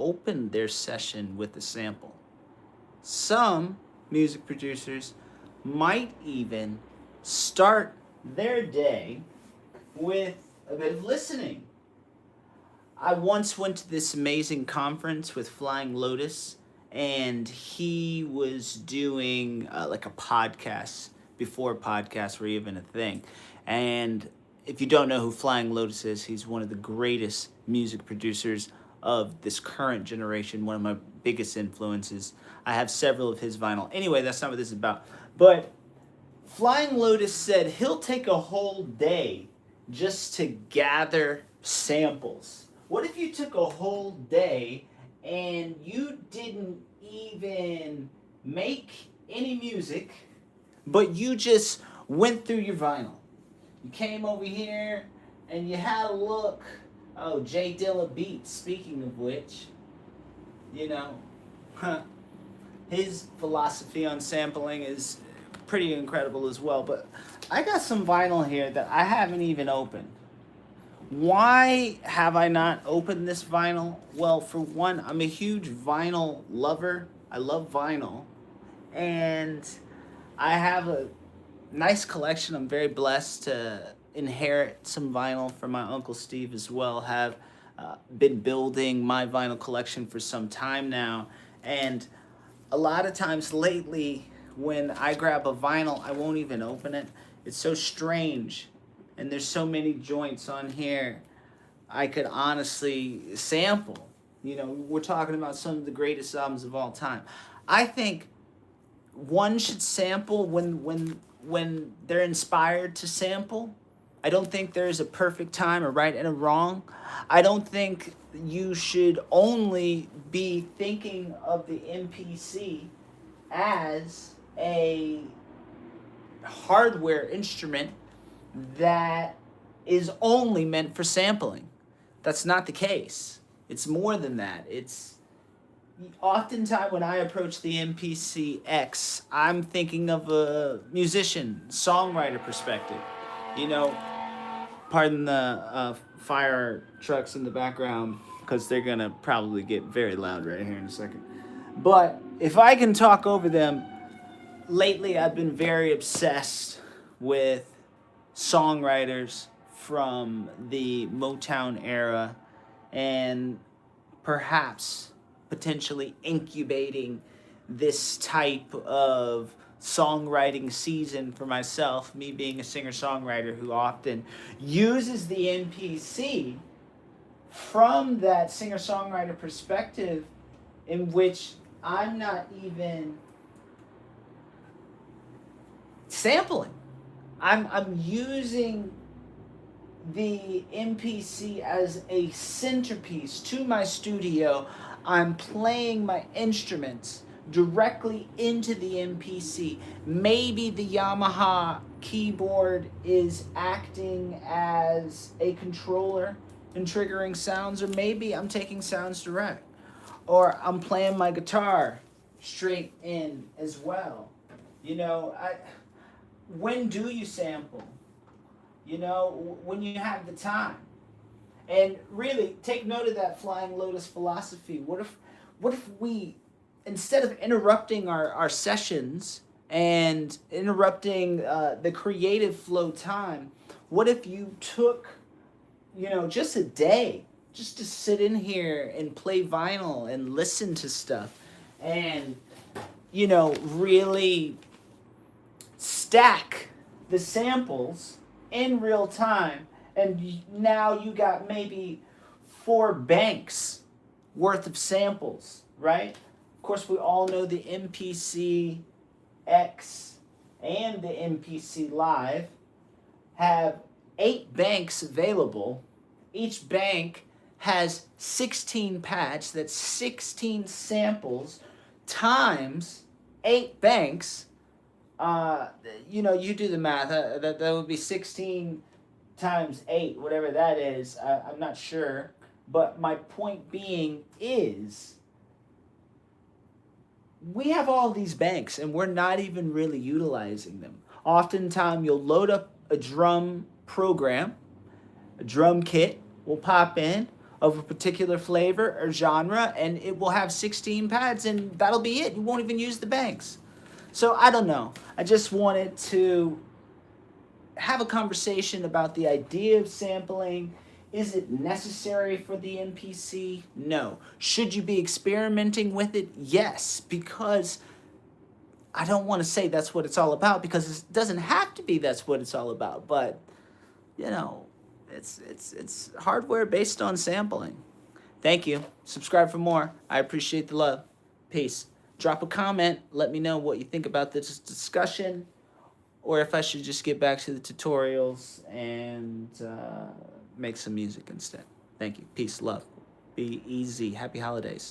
open their session with a sample. Some music producers might even start their day with a bit of listening. I once went to this amazing conference with Flying Lotus, and he was doing like a podcast before podcasts were even a thing. And if you don't know who Flying Lotus is, he's one of the greatest music producers of this current generation, one of my biggest influences. I have several of his vinyl. Anyway, that's not what this is about. But Flying Lotus said he'll take a whole day just to gather samples. What if you took a whole day and you didn't even make any music, but you just went through your vinyl? You came over here and you had a look. Oh, Jay Dilla Beats, speaking of which, you know, his philosophy on sampling is pretty incredible as well. But I got some vinyl here that I haven't even opened. Why have I not opened this vinyl? Well, for one, I'm a huge vinyl lover. I love vinyl. And I have a nice collection. I'm very blessed to inherit some vinyl from my Uncle Steve as well. Have been building my vinyl collection for some time now. And a lot of times lately, when I grab a vinyl, I won't even open it. It's so strange. And there's so many joints on here I could honestly sample. You know, we're talking about some of the greatest albums of all time. I think one should sample when they're inspired to sample. I don't think there's a perfect time, a right and a wrong. I don't think you should only be thinking of the MPC as a hardware instrument that is only meant for sampling. That's not the case. It's more than that. It's oftentimes when I approach the MPC X, I'm thinking of a musician, songwriter perspective. You know, pardon the fire trucks in the background because they're gonna probably get very loud right here in a second. But if I can talk over them, lately I've been very obsessed with songwriters from the Motown era and perhaps potentially incubating this type of songwriting season for myself, me being a singer-songwriter who often uses the MPC from that singer-songwriter perspective in which I'm not even sampling. I'm using the MPC as a centerpiece to my studio. I'm playing my instruments directly into the MPC. Maybe the Yamaha keyboard is acting as a controller and triggering sounds, or maybe I'm taking sounds direct, or I'm playing my guitar straight in as well. You know, when do you sample? You know, when you have the time. And really, take note of that Flying Lotus philosophy. What if we, instead of interrupting our sessions and interrupting the creative flow time, what if you took, you know, just a day just to sit in here and play vinyl and listen to stuff and, you know, really stack the samples in real time, and now you got maybe 4 banks worth of samples, right? Of course, we all know the MPC X and the MPC Live have 8 banks available. Each bank has 16 pads. That's 16 samples times 8 banks. You know, you do the math. That would be 16 times 8, whatever that is. I'm not sure. But my point being is, we have all these banks and we're not even really utilizing them. Oftentimes, you'll load up a drum program, a drum kit will pop in. of a particular flavor or genre, and it will have 16 pads, and that'll be it. You won't even use the banks. So I don't know. I just wanted to have a conversation about the idea of sampling. Is it necessary for the MPC? No. Should you be experimenting with it? Yes, because I don't want to say that's what it's all about, because it doesn't have to be that's what it's all about. But, you know, it's hardware based on sampling. Thank you. Subscribe for more. I appreciate the love. Peace. Drop a comment. Let me know what you think about this discussion, or if I should just get back to the tutorials and make some music instead. Thank you. Peace. Love. Be easy. Happy holidays.